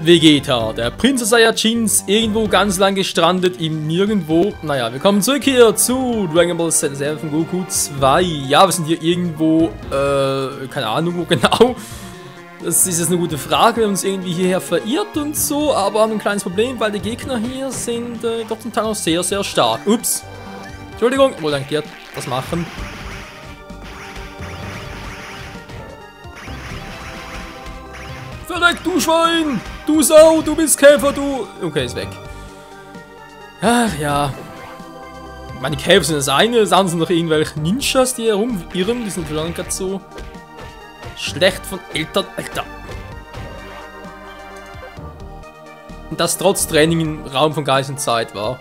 Vegeta, der Prinz Saiyajins, irgendwo ganz lang gestrandet im Nirgendwo. Naja, wir kommen zurück hier zu Dragon Ball Z von Goku 2. Ja, wir sind hier irgendwo, keine Ahnung wo genau. Das ist jetzt eine gute Frage, wir haben uns irgendwie hierher verirrt und so, aber haben ein kleines Problem, weil die Gegner hier sind doch zum Teil auch sehr, sehr stark. Ups. Entschuldigung, ich wollte eigentlich das machen. Verreck, du Schwein! Du Sau, du bist Käfer, du... Okay, ist weg. Ach ja. Meine Käfer sind das eine, das andere sind noch irgendwelche Ninjas, die herumirren. Die sind vielleicht gerade so schlecht von Eltern. Alter. Und das trotz Training im Raum von Geist und Zeit war.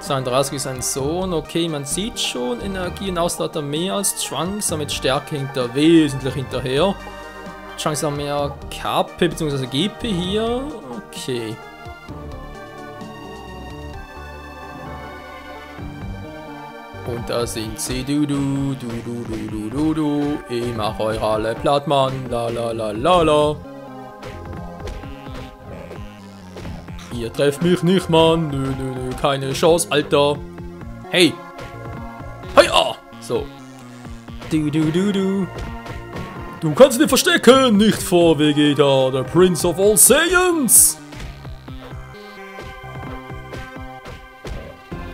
32 ist ein Sohn, okay, man sieht schon, Energie und Ausdauer hat er mehr als Trunks, damit Stärke hinter wesentlich hinterher. Trunks haben mehr KP bzw. GP hier, okay. Und da sind sie, du, ich mach euch alle platt, Mann, la la la la la. Ihr trefft mich nicht, Mann. Nö, keine Chance, Alter. Hey. Hey, ah. So. Du kannst dich verstecken, nicht vor Vegeta, der Prince of All Saiyans.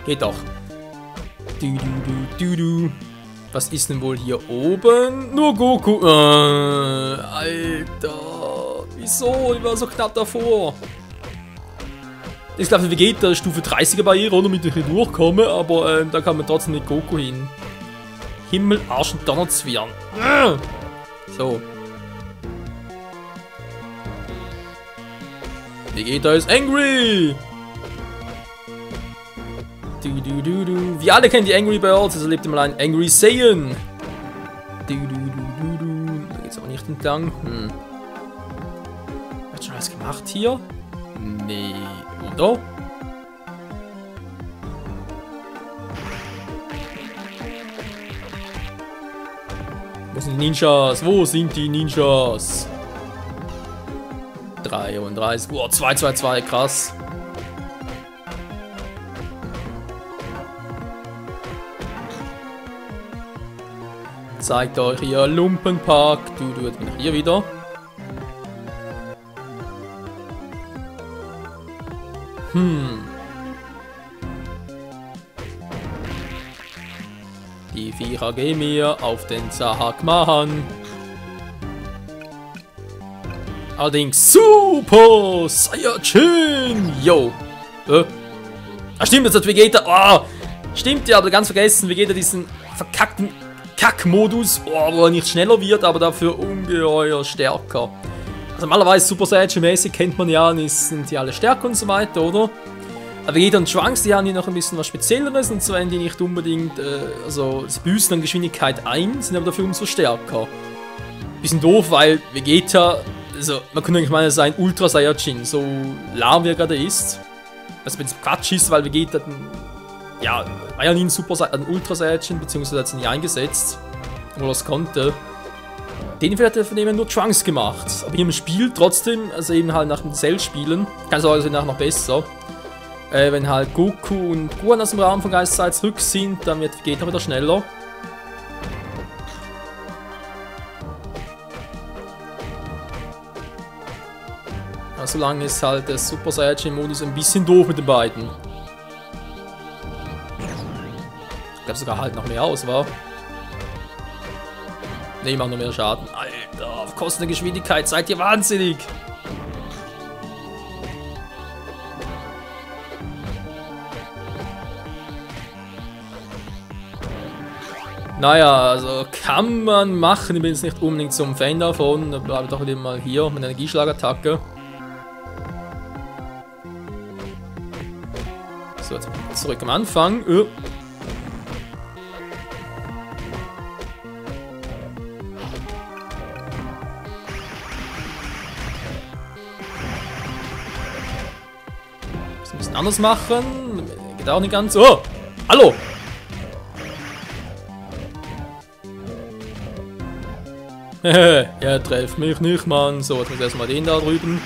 Geht doch. Was ist denn wohl hier oben? Nur Goku. Alter. Wieso? Ich war so knapp davor. Ich glaube, Vegeta Stufe 30er Barriere, oder damit ich hier durchkomme, aber da kann man trotzdem mit Goku hin. Himmel, Arsch und Donnerzwirn. So. Vegeta ist angry! Wir alle kennen die Angry Birds, es erlebt mal einen Angry Saiyan. Da geht's aber nicht entlang. Hat schon alles gemacht hier? Nee, oder? Wo sind die Ninjas? Wo sind die Ninjas? 33. Boah, 222, krass. Zeigt euch hier Lumpenpark. Du, jetzt bin ich hier wieder. Die Viecher gehen mir auf den Zahak machen. Allerdings Super Saiyajin! Yo! Ah, stimmt, das hat Vegeta. Oh, stimmt ja, aber ganz vergessen, Vegeta diesen verkackten Kack-Modus, wo er nicht schneller wird, aber dafür ungeheuer stärker. Also normalerweise Super Saiyajin-mäßig kennt man ja, sind die alle stärker und so weiter, oder? Aber Vegeta und Trunks, die haben hier noch ein bisschen was Spezielleres, und zwar wenn die nicht unbedingt, also sie büßen an Geschwindigkeit ein, sind aber dafür umso stärker. Bisschen doof, weil Vegeta, also man könnte eigentlich meinen, es ist ein Ultra Saiyajin, so lahm wie er gerade ist. Was ein bisschen Quatsch ist, weil Vegeta, ja, war ja nie ein Ultra Saiyajin, beziehungsweise hat es nie eingesetzt, wo er es konnte. Den wird von dem nur Trunks gemacht. Aber hier im Spiel trotzdem, also eben halt nach dem Cell-Spielen, kann sagen, also nachher noch besser. Wenn halt Goku und Gohan aus dem Raum von Geistzeit zurück sind, dann wird Vegeta wieder schneller. Ja, solange ist halt der Super Saiyajin-Modus ein bisschen doof mit den beiden. Ich glaube sogar halt noch mehr aus, war. Ne, ich mach noch mehr Schaden. Alter, auf Kosten der Geschwindigkeit, seid ihr wahnsinnig! Naja, also kann man machen, ich bin jetzt nicht unbedingt so ein Fan davon, da bleibe ich doch wieder mal hier mit Energieschlagattacke. So, jetzt zurück am Anfang. Das ein bisschen anders machen, geht auch nicht ganz. Oh! Hallo! Er trifft mich nicht, Mann. So, jetzt muss ich erstmal den da drüben.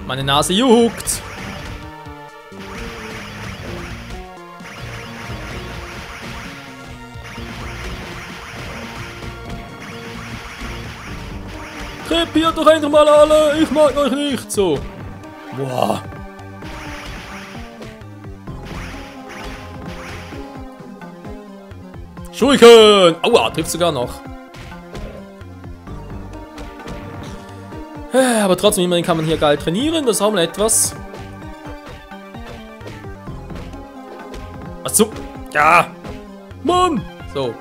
Meine Nase juckt. Krepiert doch endlich mal alle, ich mag euch nicht. So. Boah. Schulken! Aua, trifft sogar noch. Aber trotzdem, immerhin kann man hier geil trainieren, das ist auch mal etwas. Achso. Ja. Mann. So.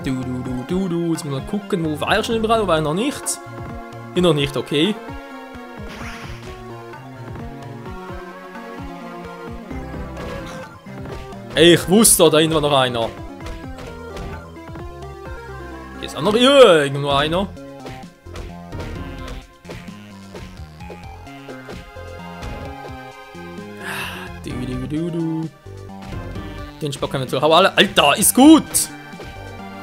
Jetzt muss man gucken, wo war er schon überall, wo war er noch nicht? Hier noch nicht, okay. Ich wusste, da hinten war noch einer. Hier ist auch noch irgendwo einer. Den Spock kann natürlich auch alle. Alter, ist gut!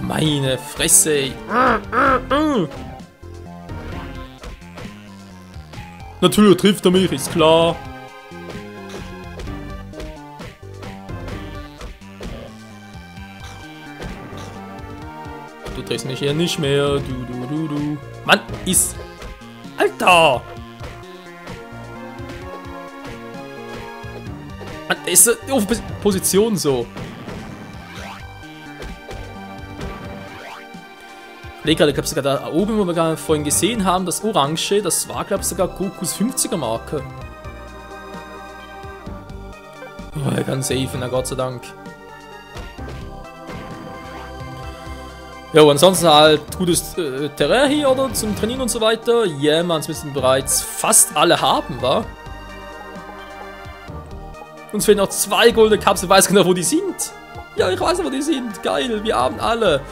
Meine Fresse! Natürlich trifft er mich, ist klar. Du triffst mich hier nicht mehr. Du. Mann, ist. Alter! Mann, ist auf Position so. Ich glaube sogar da oben, wo wir gerade vorhin gesehen haben, das Orange, das war, glaube ich, sogar Gokus 50er Marke. Oh, er kann safen, na Gott sei Dank. Ja, ansonsten halt gutes Terrain hier, oder? Zum Trainieren und so weiter. Ja, man, es müssen bereits fast alle haben, wa? Uns fehlen noch 2 goldene Kapseln, ich weiß genau, wo die sind. Ja, ich weiß, wo die sind. Geil, wir haben alle.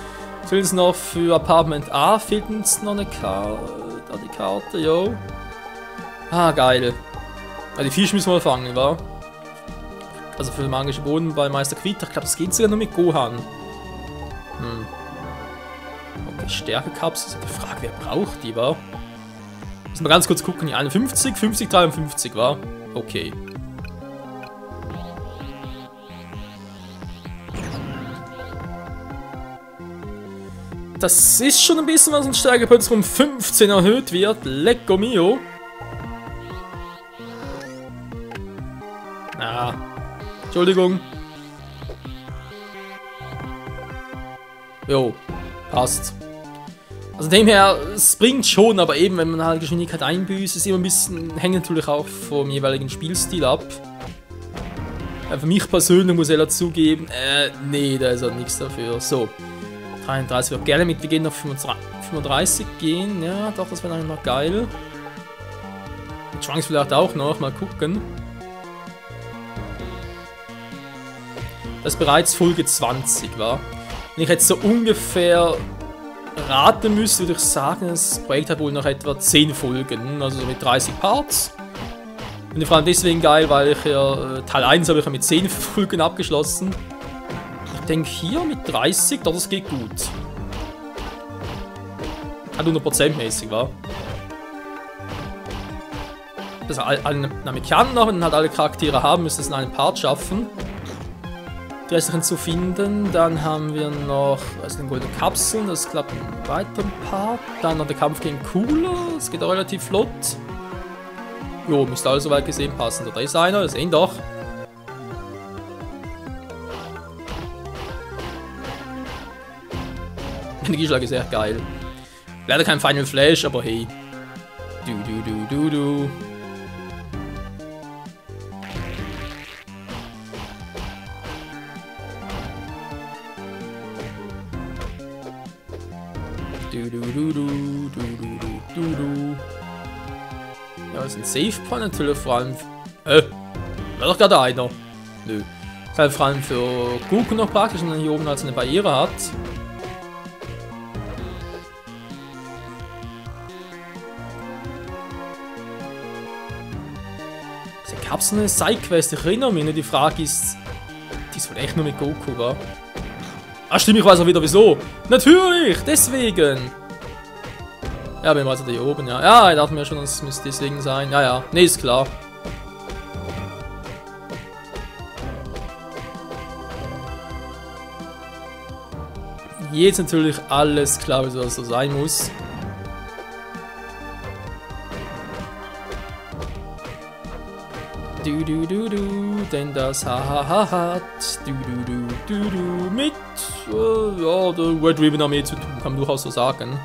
Fehlt uns noch für Apartment A, fehlt uns noch eine Karte, die Karte, yo. Ah, geil. Ja, die Fische müssen wir fangen, wa? Also für den magischen Boden bei Meister Quita, ich glaube, das geht sogar nur mit Gohan. Okay, Stärkekapsel, ist die Frage, wer braucht die, wa? Müssen wir ganz kurz gucken, die 51, 50, 53, wa? Okay. Das ist schon ein bisschen, was ein Stärkepunkt um 15 erhöht wird. Lecco mio. Ah. Entschuldigung. Jo, passt. Also dem her, es bringt schon, aber eben, wenn man halt Geschwindigkeit einbüßt, ist immer ein bisschen, hängt natürlich auch vom jeweiligen Spielstil ab. Für mich persönlich muss ich ja zugeben, nee, da ist halt nichts dafür. So. 33 würde gerne mit, wir gehen auf 35 gehen, ja, doch, das wäre eigentlich noch geil. Mit Trunks vielleicht auch noch, mal gucken. Das ist bereits Folge 20, war. Wenn ich jetzt so ungefähr raten müsste, würde ich sagen, das Projekt hat wohl noch etwa 10 Folgen, also so mit 30 Parts. Und vor allem deswegen geil, weil ich ja, Teil 1 habe ich ja mit 10 Folgen abgeschlossen. Ich denke hier mit 30, das geht gut. Halt 100% mäßig, war. Das alle Namekianer noch, wenn halt alle Charaktere haben, müssen es in einem Part schaffen. Die restlichen zu finden. Dann haben wir noch den goldenen Kapseln, das klappt im weiteren Part. Dann noch der Kampf gegen Cooler, das geht auch relativ flott. Jo, müsste alles soweit gesehen passen. Da ist einer, das sehen doch. Energieschlag ist echt geil. Leider kein Final Flash, aber hey. Du. Ja, das ist ein Safe Point natürlich vor allem. War doch gerade einer. Nö. Das ist halt vor allem für Goku noch praktisch, wenn man hier oben halt so eine Barriere hat. Diese Kapsel eine Sidequest, ich erinnere mich, nur die Frage ist, ist wohl echt nur mit Goku, wa? Ah, stimmt, ich weiß auch wieder wieso. Natürlich, deswegen. Ja, bin also da hier oben, ja. Ja, ich dachte mir schon, das müsste deswegen sein. Ja, ja, nee, ist klar. Jetzt natürlich alles klar, wie das so sein muss. Denn das Hahaha hat mit ja, der Red Ribbon Armee zu tun, kann man durchaus so sagen.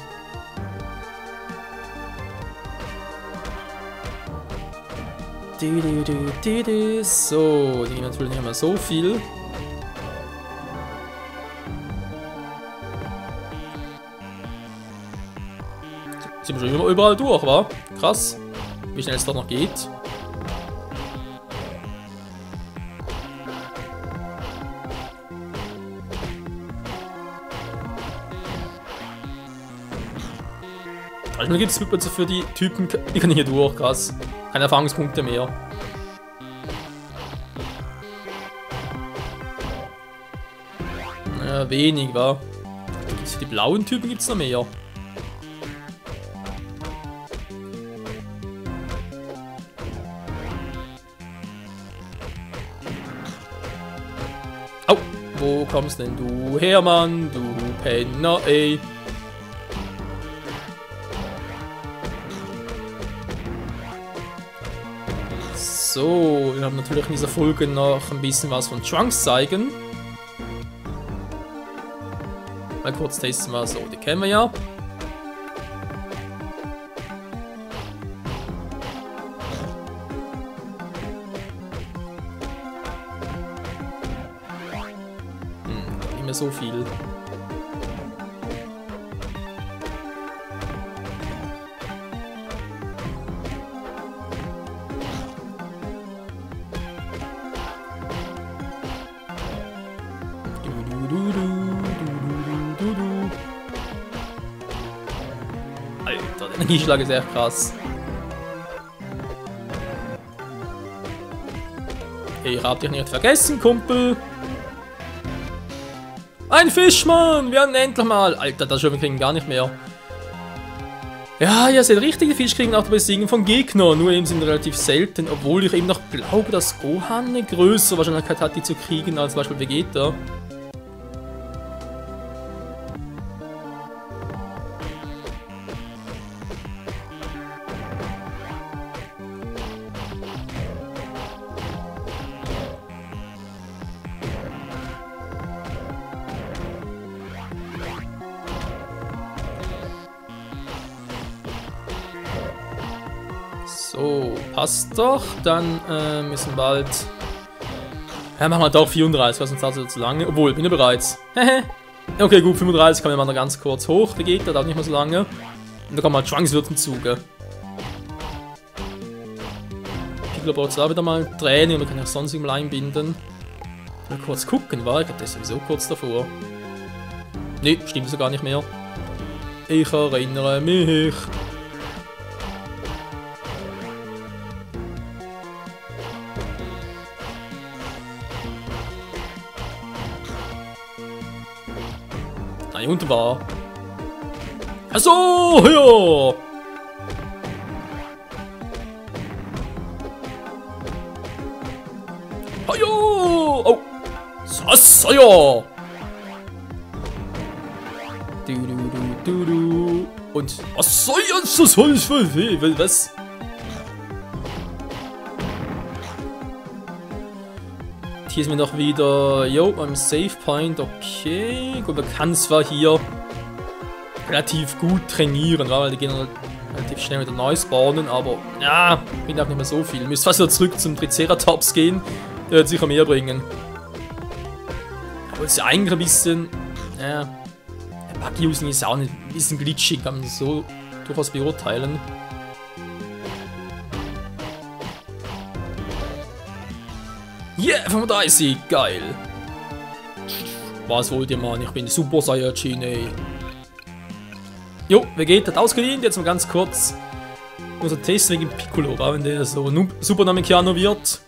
So, die gehen natürlich nicht mehr so viel. Sind wir schon überall durch, wa? Krass, wie schnell es doch noch geht. Also gibt es für die Typen, die kann ich hier durch, krass. Keine Erfahrungspunkte mehr. Ja, wenig, wa? Für die blauen Typen gibt es noch mehr. Au! Wo kommst denn du her, Mann? Du Penner, ey. So, wir haben natürlich in dieser Folge noch ein bisschen was von Trunks zeigen. Mal kurz testen wir so, die kennen wir ja. Nicht mehr so viel. Alter, der Energieschlag ist echt krass. Ich hab dich nicht vergessen, Kumpel. Ein Fischmann! Wir haben ihn endlich mal! Alter, das schon, wir kriegen gar nicht mehr. Ja, ihr seht richtig, die Fisch kriegen auch das Besiegen von Gegnern. Nur eben sind relativ selten, obwohl ich eben noch glaube, dass Gohan eine größere Wahrscheinlichkeit hat, die zu kriegen, als zum Beispiel Vegeta. So, passt doch. Dann müssen bald... Ja, machen wir doch 34, was uns also zu lange. Obwohl, bin ich bereits. Okay, gut, 35 kann man mal ganz kurz hoch. Der geht, der dauert nicht mehr so lange. Und da kommt mal Trunks wird zum Zuge. Piccolo braucht da wieder mal Training, man kann ja sonst mal einbinden. Mal kurz gucken, war ich glaube, das ist sowieso kurz davor. Ne, stimmt so gar nicht mehr. Ich erinnere mich. Nein, unten war. Achso, ja! Hajo! Oh! Sasaya! Du. Und was soll jetzt das Holz für weh? Was? Hier ist mir noch wieder, jo, beim Save Point, okay. Gut, man kann zwar hier relativ gut trainieren, weil die gehen relativ schnell wieder neu spawnen, aber ja, bringt auch nicht mehr so viel. Müsst fast wieder zurück zum Triceratops gehen, der wird sicher mehr bringen. Aber es ist ja eigentlich ein bisschen, ja, der Buggy-Using ist auch ein bisschen glitschig, kann man so durchaus beurteilen. Yeah, 35, geil. Was wollt ihr, Mann? Ich bin Super Saiyajin, ey. Jo, Vegeta hat ausgedient, jetzt mal ganz kurz unser Test wegen Piccolo, wenn der so Super Namekiano wird.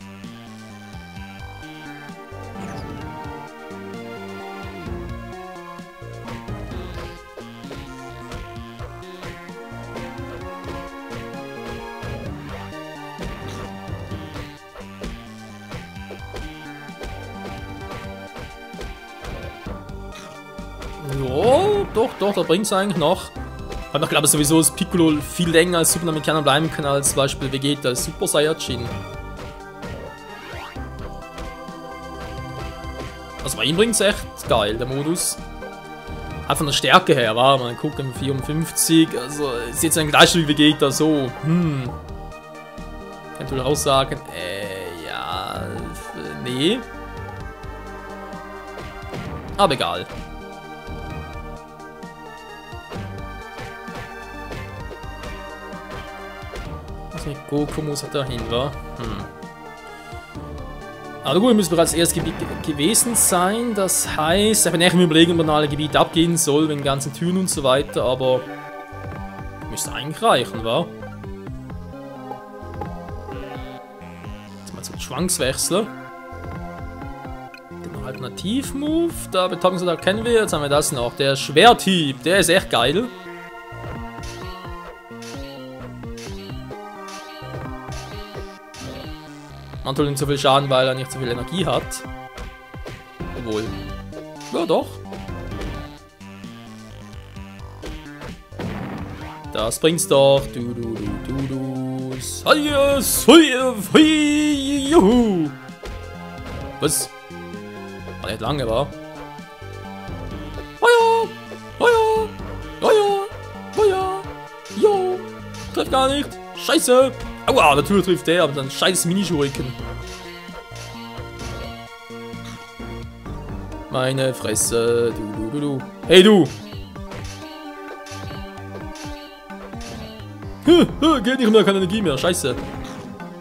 Ja, doch, da bringt es eigentlich noch. Weil ich glaube sowieso, dass Piccolo viel länger als Super Namekianer bleiben kann, als zum Beispiel Vegeta als Super Saiyajin. Also bei ihm bringt es echt geil, der Modus. Auch von der Stärke her, war man gucken, 54, also ist jetzt ein Gleichstück wie Vegeta so, Könnte wohl auch sagen, ja, nee. Aber egal. Was mit Goku muss er dahin, wa? Aber gut, müssen bereits erstes Gebiet gewesen sein. Das heißt, ich bin echt im Überlegen, ob man alle Gebiete abgehen soll, wegen ganzen Türen und so weiter, aber müsste eigentlich reichen, wa? Jetzt mal zum Schwankswechsel. Den Alternativ-Move, da Betäubungsmittel kennen wir, jetzt haben wir das noch. Der Schwerthieb, der ist echt geil. Man tut ihm zu viel Schaden, weil er nicht so viel Energie hat. Obwohl. Ja, doch. Das bringt's doch. Du. Juhu. Was? War nicht lange, war? Jo. Trifft gar nicht. Scheiße. Aua, natürlich trifft der, aber dann scheiß Mini-Schuriken. Meine Fresse. Du. Hey, du! Geht nicht mehr, keine Energie mehr, scheiße.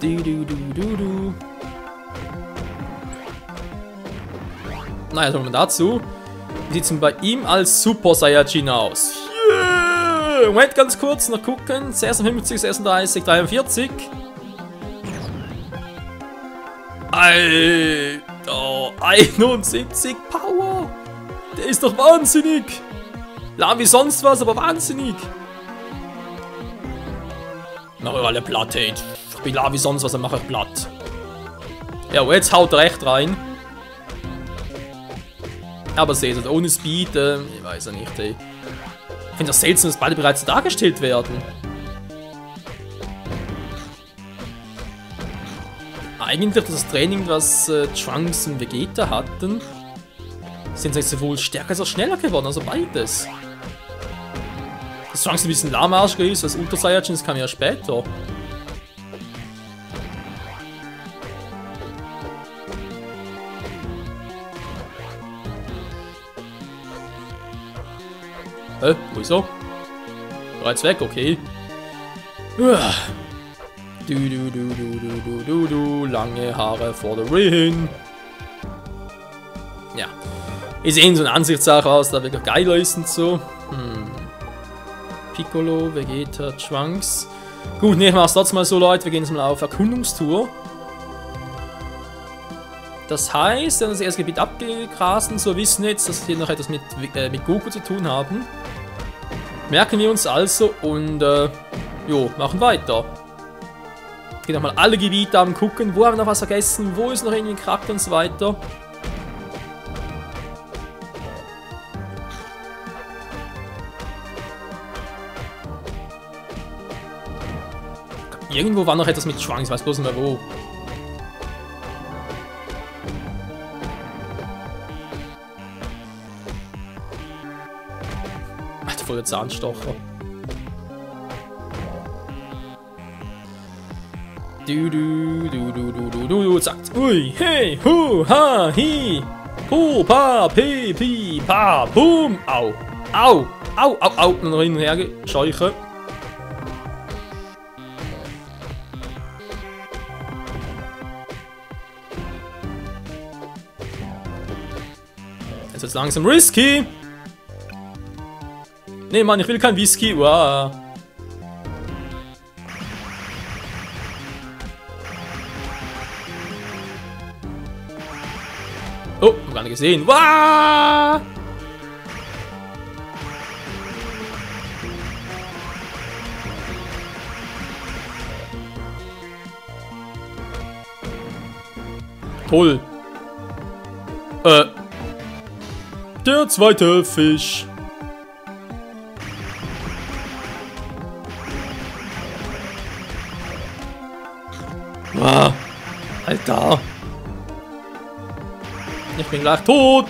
Du. Naja, was haben wir dazu? Wie sieht es denn bei ihm als Super Saiyajin aus? Yeah! Moment, ganz kurz, noch gucken. 56, 36, 43. Alter, 71 Power. Der ist doch wahnsinnig. Lahm wie sonst was, aber wahnsinnig. Mach ich alle platt, ey. Ich bin lahm wie sonst was, dann mach ich platt. Ja, jetzt haut er recht rein. Aber seht ihr, ohne Speed, ich weiß ja nicht, ey. Ich finde das seltsam, dass beide bereits dargestellt werden. Eigentlich das Training, was Trunks und Vegeta hatten, sind sie sowohl stärker als auch schneller geworden, also beides. Dass Trunks ein bisschen lahmarschiger ist als Ultra Saiyajin, das kam ja später. Wieso? Bereits weg, okay. Du, lange Haare vor der Ring. Ja. Ist eh so eine Ansichtssache aus, da wirklich geiler ist und so. Piccolo, Vegeta, Trunks. Gut, ne, ich mach's trotzdem mal so, Leute. Wir gehen jetzt mal auf Erkundungstour. Das heißt, wir haben das erste Gebiet abgegrast, so wissen jetzt, dass wir noch etwas mit Goku zu tun haben. Merken wir uns also und jo, machen weiter. Gehen nochmal alle Gebiete an, gucken, wo haben wir noch was vergessen, wo ist noch irgendwie ein Charakter und so weiter. Irgendwo war noch etwas mit Trunks, ich weiß bloß nicht mehr wo. Voller Zahnstocher. Du, sagt, ui, hey, hu, ha, hi, hu, pa, pi, pi, pa, bum, au, noch hin und her scheuchen. Jetzt wird's langsam risky. Nee, Mann, ich will kein Whisky. Wow. Oh, hab gar nicht gesehen. Wow. Toll. Der zweite Fisch. Ah, Alter. Ich bin gleich tot.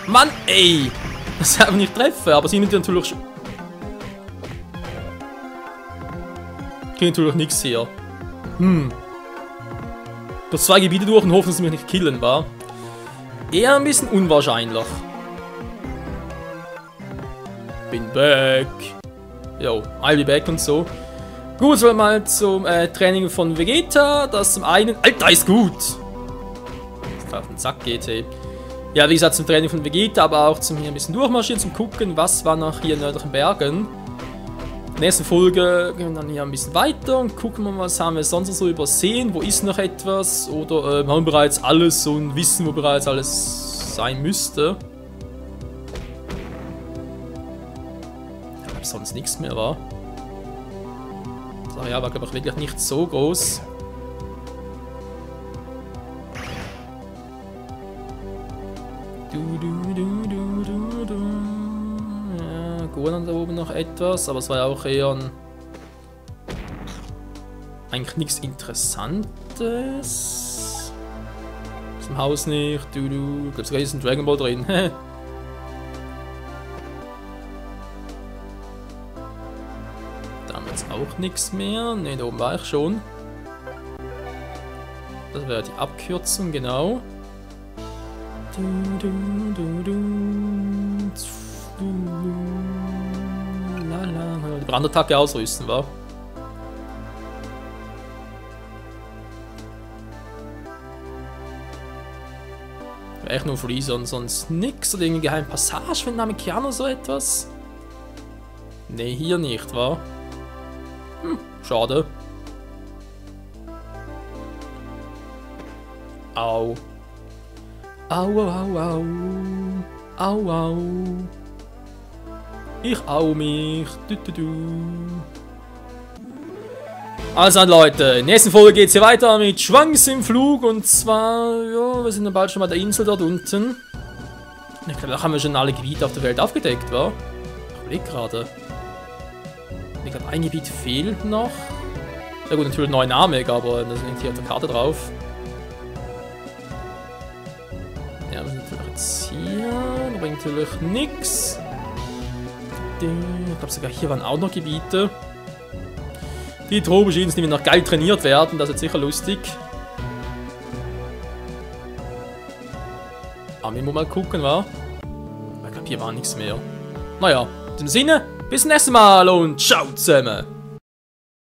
Mann, ey. Das darf ich nicht treffen, aber sie nimmt natürlich schon. Ich kriege natürlich nichts hier. Durch 2 Gebiete durch und hoffen, dass sie mich nicht killen, war. Eher ein bisschen unwahrscheinlich. Bin back. Jo, I'll be back und so. Gut, so mal zum Training von Vegeta. Das zum einen. Alter, ist gut! Das auf den Sack geht, hey. Ja, wie gesagt, zum Training von Vegeta, aber auch zum hier ein bisschen durchmarschieren, zum gucken, was war nach hier in nördlichen Bergen. In der nächsten Folge gehen wir dann hier ein bisschen weiter und gucken wir, was haben wir sonst so übersehen. Wo ist noch etwas? Oder haben wir bereits alles und wissen, wo bereits alles sein müsste. Ich glaube, sonst nichts mehr war. Das ja, war glaube ich wirklich nicht so groß. Ja, Gohan da oben noch etwas, aber es war ja auch eher ein... eigentlich nichts Interessantes. Ist im Haus nicht, Ich glaube sogar hier ist ein Dragon Ball drin. Da haben wir jetzt auch nichts mehr. Ne, da oben war ich schon. Das wäre die Abkürzung, genau. Die Brandattacke ausrüsten, wa? Echt nur Freezer und sonst nix. Oder irgendeine geheime Passage mit Namekiano so etwas? Ne, hier nicht, wa? Schade. Au. Au, au, au. Au, au. Ich au mich. Also Leute, in der nächsten Folge geht es hier weiter mit Schwanks im Flug. Und zwar, ja, wir sind dann bald schon mal der Insel dort unten. Ich glaube, da haben wir schon alle Gebiete auf der Welt aufgedeckt, wa? Ich überlege gerade. Ich glaube, ein Gebiet fehlt noch. Ja gut, natürlich Neunamek, aber das ist hier auf der Karte drauf. Ja, wir sind natürlich jetzt hier. Da bringt natürlich nichts. Ich glaube sogar hier waren auch noch Gebiete. Die Turbo-Jeans, die wir noch geil trainiert werden, das ist sicher lustig. Aber wir müssen mal gucken, wa? Ich glaube, hier war nichts mehr. Naja, in diesem Sinne, bis zum nächsten Mal und ciao zusammen.